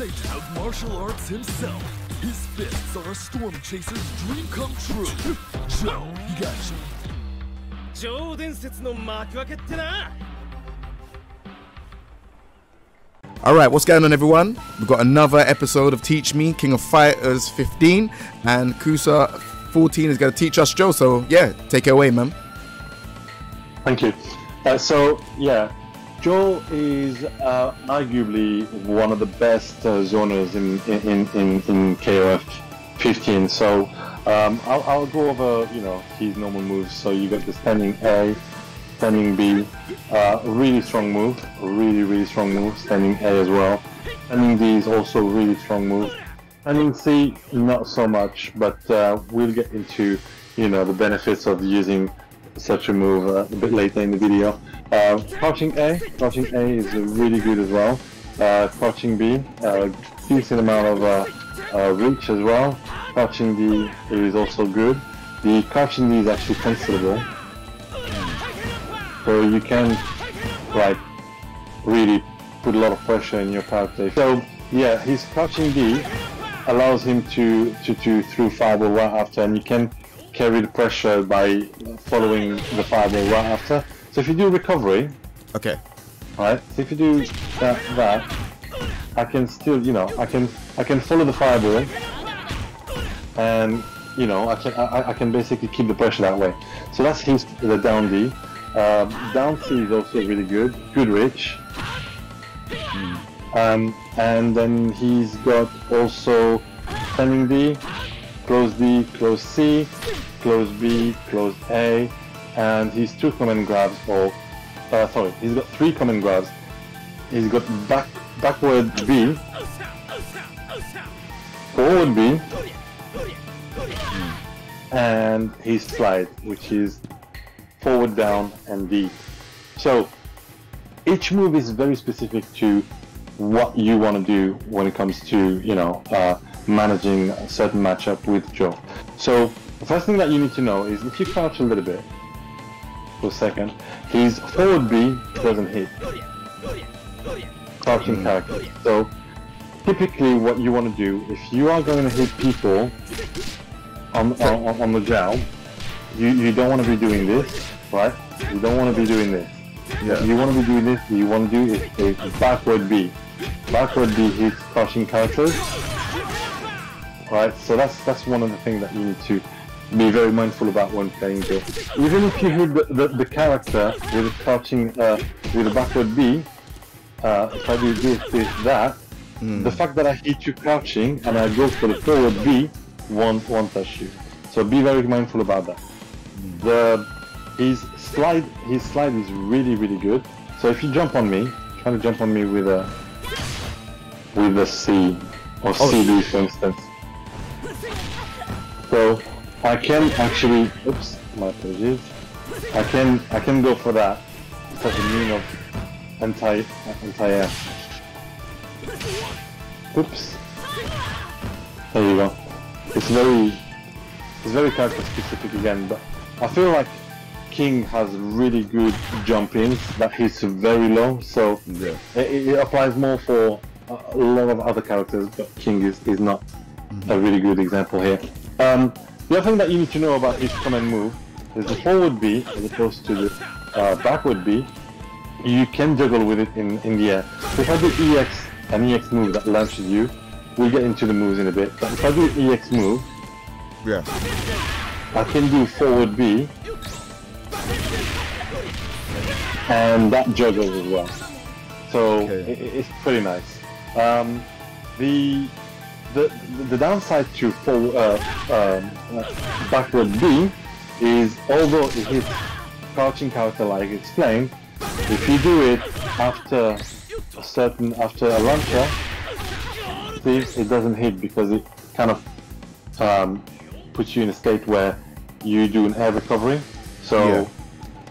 great of martial arts himself. His fists are a storm chaser's dream come true. Joe Higashi. Alright, what's going on everyone? We've got another episode of Teach Me, King of Fighters 15, and Kusa 14 is going to teach us Joe, so yeah, take it away, man. Thank you. Joe is arguably one of the best zoners in KOF 15. So I'll go over his normal moves. So you got the standing A, standing B, really strong move, really strong move. Standing A as well. Standing D is also really strong move. Standing C, not so much, but we'll get into the benefits of using such a move a bit later in the video. Crouching A is really good as well. Crouching B, decent amount of reach as well. Crouching D is also good. The crouching D is actually considerable, so you can really put a lot of pressure in your character. So yeah, his crouching D allows him to through fireball right after, and you can carry the pressure by following the fireball right after. So if you do recovery, okay, right? So if you do that, I can still, I can follow the fireball, and I can basically keep the pressure that way. So that's the down D. Down C is also really good reach. And then he's got also standing D, close C, close B, close A, and his two command grabs, he's got three command grabs. He's got backward B, forward B, and his slide, which is forward down and D. So each move is very specific to what you want to do when it comes to managing a certain matchup with Joe. So the first thing that you need to know is if you crouch a little bit for a second, his forward B doesn't hit. Crouching character. So typically what you want to do, if you are going to hit people on the jowl, you don't want to be doing this, right? You don't want to be doing this. Yeah. You want to be doing this, you want to do is a backward B. Backward B hits crouching characters. Right, so that's one of the things that you need to be very mindful about when playing Joe. Even if you hit the character with a crouching, with a backward B, if I do this, that, the fact that I hit you crouching and I go for the forward B won't touch you. So be very mindful about that. His slide is really good. So if you jump on me, try to jump on me with a C or CD for instance. So I can actually, oops, my apologies. I can go for that. It's like a mean of anti-air. Oops. There you go. It's very character specific again, but I feel like King has really good jump-ins that hits very low, so it applies more for a lot of other characters, but King is not a really good example here. The other thing that you need to know about his command move is the forward B as opposed to the backward B. You can juggle with it in the air. So if I do an EX move that launches you, we'll get into the moves in a bit, but if I do EX move, I can do forward B, and that juggles as well. So it's pretty nice. The downside to backward B is, although it hits crouching character like explained, if you do it after a launcher, see, it doesn't hit because it kind of puts you in a state where you do an air recovery. So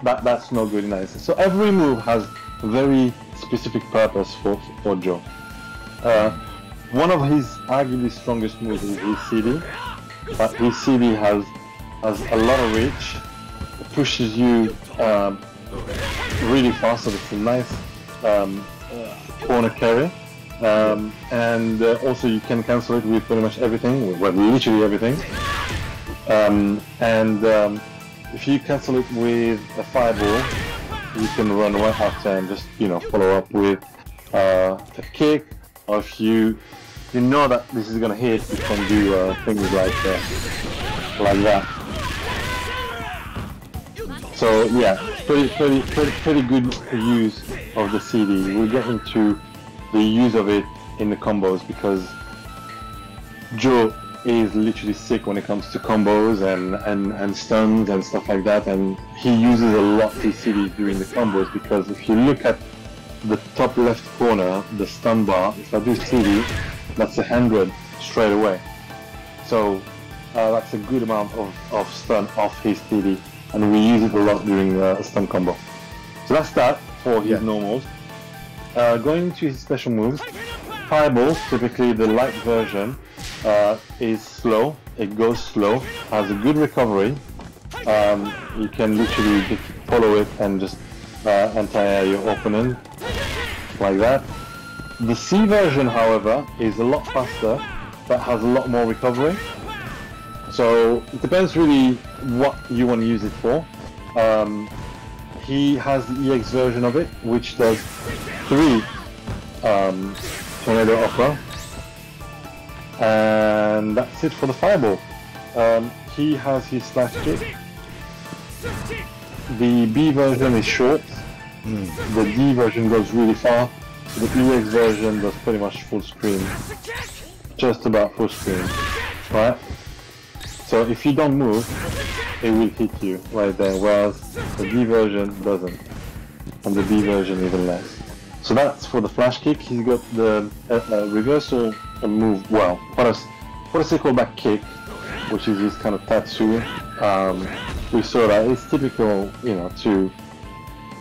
that's no good in that instance. So every move has a very specific purpose for Joe. One of his arguably strongest moves is his CD, but his CD has a lot of reach. It pushes you really fast, so it's a nice corner carry. And also you can cancel it with pretty much everything, well, literally everything. If you cancel it with a fireball, you can run right after and just, you know, follow up with a kick. Or if you know that this is gonna hit, you can do things like that. So yeah, pretty good use of the CD. We'll get into the use of it in the combos because Joe is literally sick when it comes to combos and stuns and stuff like that, and he uses a lot of his CDs during the combos because if you look at the top left corner, the stun bar, if I do CD, that's 100 straight away. So that's a good amount of stun off his CD, and we use it a lot during a stun combo. So that's that for his normals. Going to his special moves, Fireball, typically the light version, is slow, it goes slow, has a good recovery. You can literally just follow it and just anti-air your opponent, like that. The C version, however, is a lot faster, but has a lot more recovery. So it depends really what you want to use it for. He has the EX version of it, which does 3 Tornado Opera. And that's it for the Fireball. He has his slash kick. The B version is short. The D version goes really far. The EX version does pretty much full screen. Just about full screen. Right? So if you don't move, it will hit you right there, whereas the D version doesn't. And the B version even less. So that's for the flash kick. He's got the reversal move, well, what a circle back kick, which is his kind of tattoo. We saw that it's typical, you know,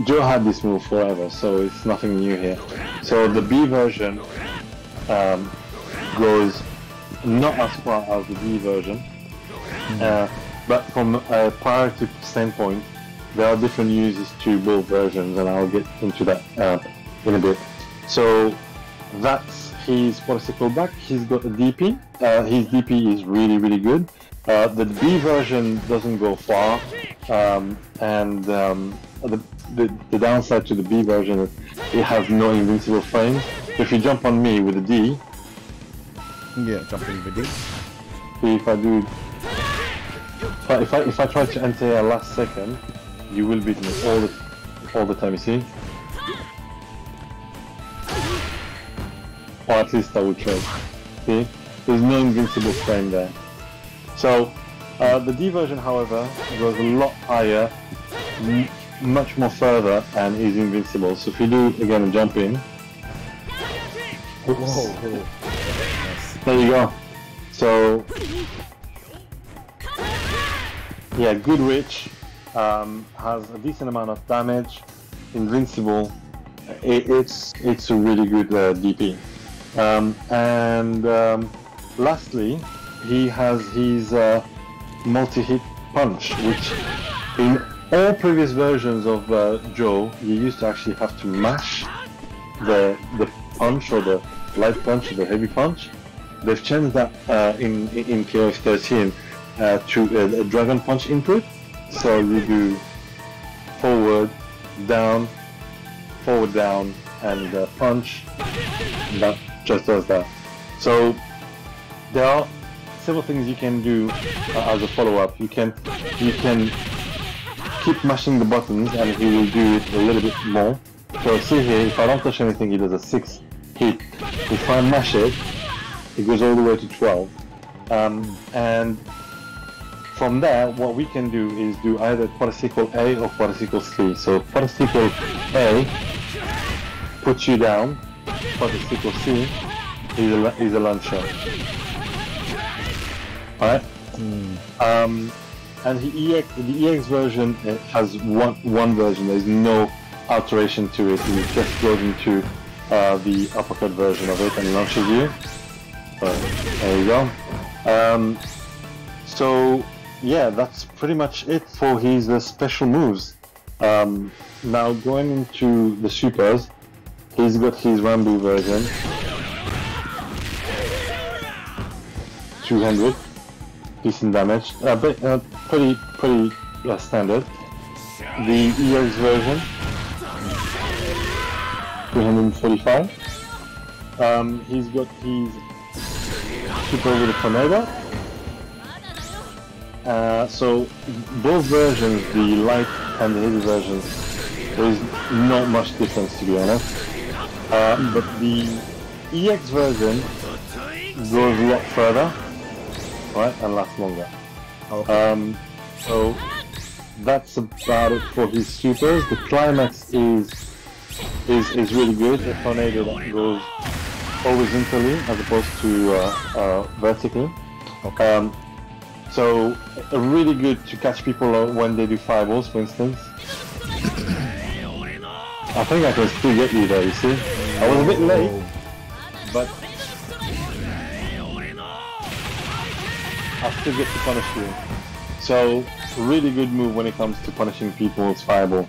Joe had this move forever, so it's nothing new here. So the B version goes not as far as the D version, but from a priority standpoint, there are different uses to both versions, and I'll get into that in a bit. So that's his particle back. He's got a DP. His DP is really good. The B version doesn't go far, and the downside to the B version is it has no invincible frames. So if you jump on me with a D, jumping with D. If I do, if I try to enter a last second, you will beat me all the time. You see, or at least I would try. See, there's no invincible frame there. So the D version, however, goes a lot higher, much more further, and is invincible. So if you do again a jump in, there you go. So yeah, good reach, has a decent amount of damage, invincible. It's a really good DP. Lastly, he has his multi-hit punch, which in all previous versions of Joe, you used to actually have to mash the punch, or the light punch, or the heavy punch. They've changed that in KOF 13 to a dragon punch input. So you do forward, down, and punch. That just does that. So there are several things you can do as a follow-up. You can keep mashing the buttons, and he will do it a little bit more. So see here, if I don't touch anything, he does a 6 hit. If I mash it, it goes all the way to 12. And from there, what we can do is do either participle A or participle C. So participle A puts you down, participle C is a launcher. Alright? And the EX version has one version. There's no alteration to it. It just goes into the uppercut version of it and launches you. There you go. So yeah, that's pretty much it for his special moves. Now going into the supers, he's got his Rambo version, 200 decent damage, pretty standard. The EX version 345. He's got his super with a tornado. So both versions, the light and the heavy versions, there is not much difference, to be honest. But the EX version goes a lot further, right, and lasts longer. Okay. So that's about it for his supers. The Climax is really good. The tornado that goes horizontally as opposed to vertically. Okay. So really good to catch people when they do fireballs, for instance. I think I can still get you there, you see. I was a bit late, but I still get to punish you. So really good move when it comes to punishing people's fireball.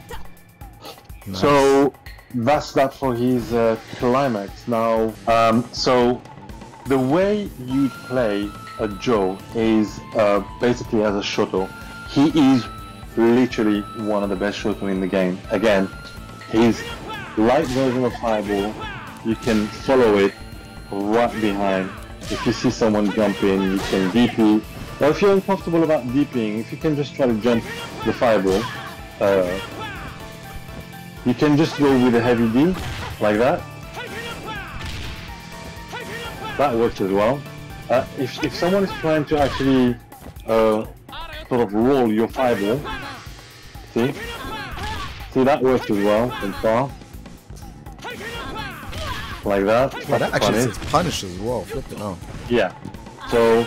Nice. So that's that for his Climax. Now, so the way you play a Joe is basically as a Shoto. He is literally one of the best Shoto in the game. Again, his light version of fireball, you can follow it right behind. If you see someone jump in, you can DP. Or if you're uncomfortable about DPing, if you can just try to jump the fireball, you can just go with a heavy D, like that. That works as well. If someone is trying to actually sort of roll your fireball, see that works as well from far, like that. Well, that actually says punish as well. Flip it now. Yeah. So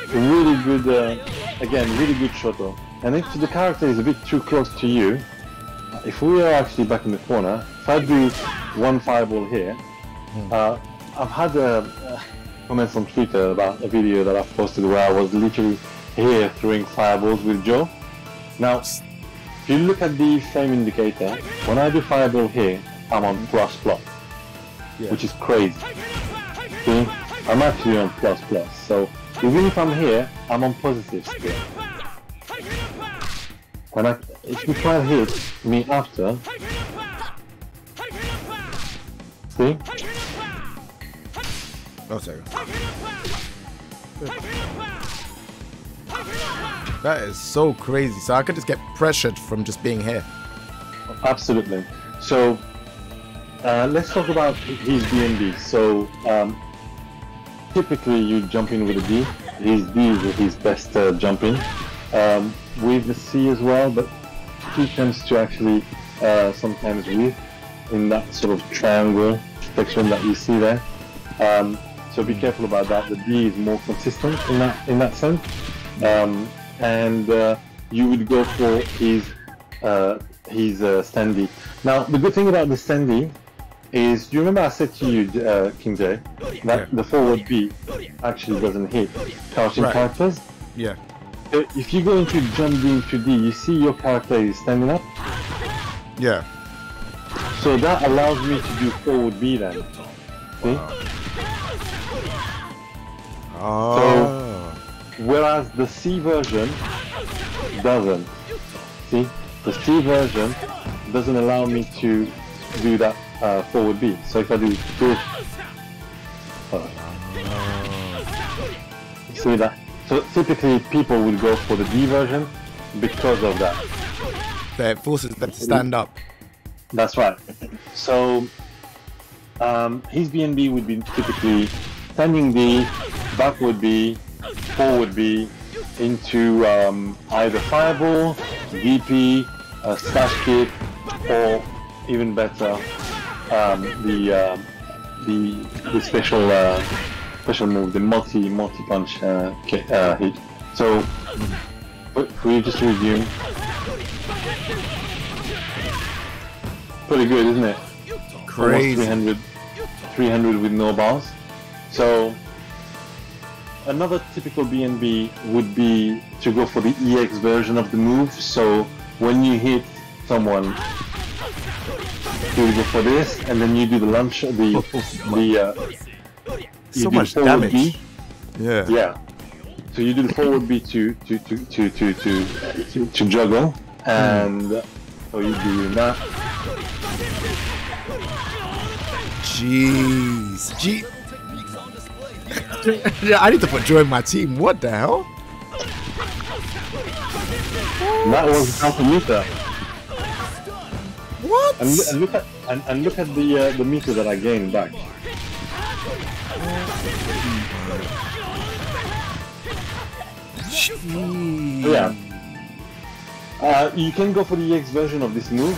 really good. Again, really good Shoto. And if the character is a bit too close to you, if we are actually back in the corner, if I do one fireball here, I've had comments on Twitter about a video that I've posted where I was literally here throwing fireballs with Joe. Now, if you look at the frame indicator, when I do fireball here, I'm on ++, which is crazy. See? I'm actually on ++, so even if I'm here, I'm on positive still. And if you try and hit me after, see? No second. That is so crazy. So I could just get pressured from just being here. Absolutely. So let's talk about his B&B. So typically you jump in with a D. His D is his best jumping. With the C as well, but he tends to actually sometimes weave in that sort of triangle section that you see there. So be careful about that. The D is more consistent in that sense, and you would go for his standy. Now the good thing about the standy is, do you remember I said to you, King J, that the forward B actually doesn't hit crouching characters? Yeah. If you go into jump into D, you see your character is standing up? Yeah. So that allows me to do forward B then. See? So, whereas the C version doesn't. See? The C version doesn't allow me to do that forward B. So if I do this, see that? So typically people will go for the D version because of that. That forces them to stand up. That's right. So his B&B would be typically standing B, backward B, forward B, into either fireball, DP, slash kick, or even better, the special move, the multi punch hit. So for you just to review, pretty good, isn't it? Crazy. Almost 300 with no bars. So another typical B&B would be to go for the EX version of the move. So when you hit someone, you go for this, and then you do the launch, So much damage. B. Yeah. Yeah. So you do the forward B to juggle, and so you do that. Jeez. I need to put Joe in my team. What the hell? That was counter meter. What? And look at the meter that I gained back. Yeah. You can go for the EX version of this move.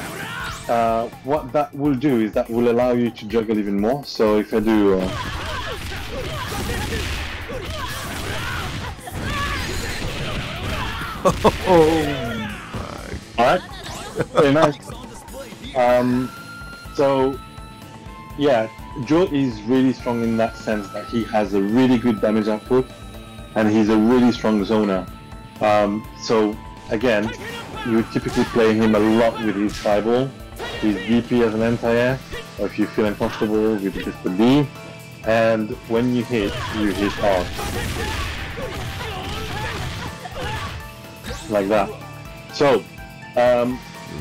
What that will do is that will allow you to juggle even more. So if I do alright, very nice. So yeah, Joe is really strong in that sense that he has a really good damage output and he's a really strong zoner. So again, you would typically play him a lot with his fireball, his DP as an anti-air, or if you feel uncomfortable with just the D, and when you hit hard. Like that. So,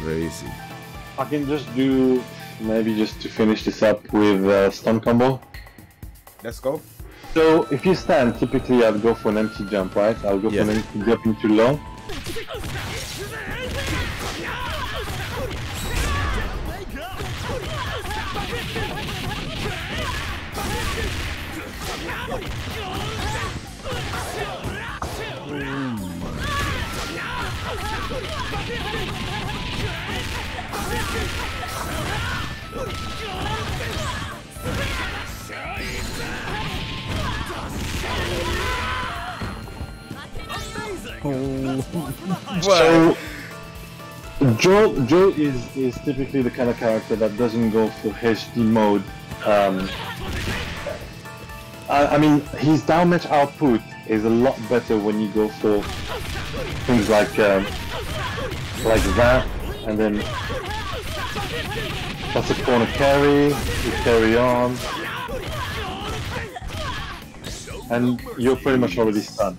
Crazy. I can just do, maybe just to finish this up with stun combo. Let's go. So if you stand, typically I'd go for an empty jump, right? I'll go for an empty jump into low. So Joe is typically the kind of character that doesn't go for HD mode. I mean, his damage output is a lot better when you go for things like that, and then that's a corner carry, you carry on, and you're pretty much already stunned.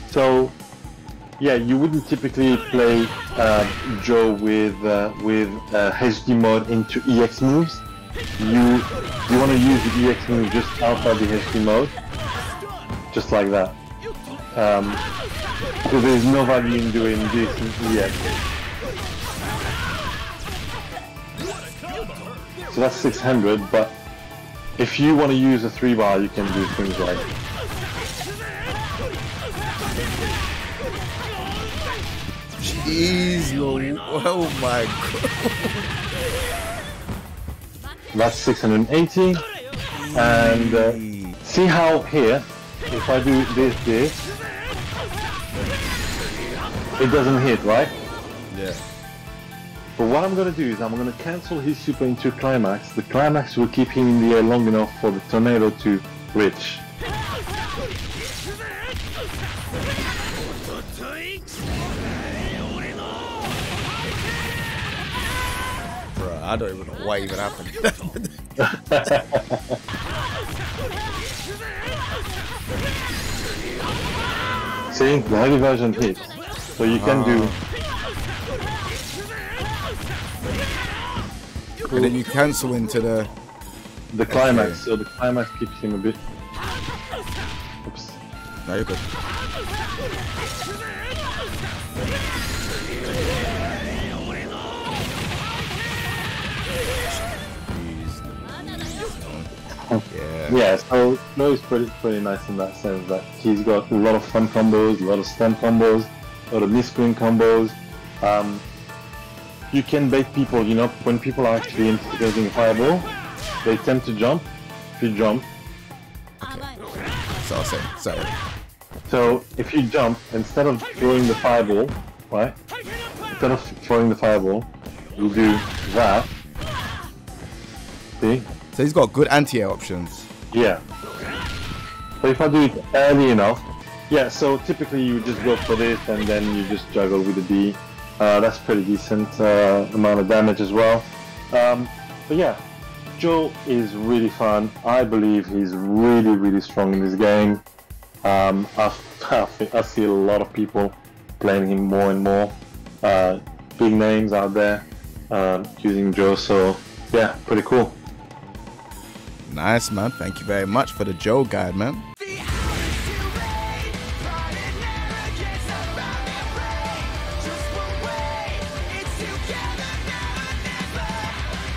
So yeah, you wouldn't typically play Joe with HD mode into EX moves. You want to use the EX move just outside the HD mode, just like that. So there's no value in doing this in EX. So that's 600, but if you want to use a 3-bar, you can do things like Jeez, oh my god. That's 680, and see how here, if I do this, it doesn't hit, right? Yeah. But what I'm going to do is I'm going to cancel his super into Climax. The Climax will keep him in the air long enough for the tornado to reach. Bruh, I don't even know what even happened. See, the heavy version hits. So you can do... And then you cancel into the Climax, okay. so the Climax keeps him a bit... Oops. No, you're good. Yeah, so Joe is pretty nice in that sense that he's got a lot of fun combos, a lot of stun combos, a lot of misscreen combos. You can bait people, you know, when people are actually integrating fireball, they tend to jump. If you jump, Okay. So I'll say, sorry. so if you jump, instead of throwing the fireball, right? Instead of throwing the fireball, you do that. See? So he's got good anti-air options. Yeah. So if I do it early enough, yeah, so typically you just go for this and then you just juggle with the D. That's pretty decent amount of damage as well. But yeah, Joe is really fun. I believe he's really strong in this game. I see a lot of people playing him more and more. Big names out there using Joe, so yeah, pretty cool. Nice, man. Thank you very much for the Joe guide, man.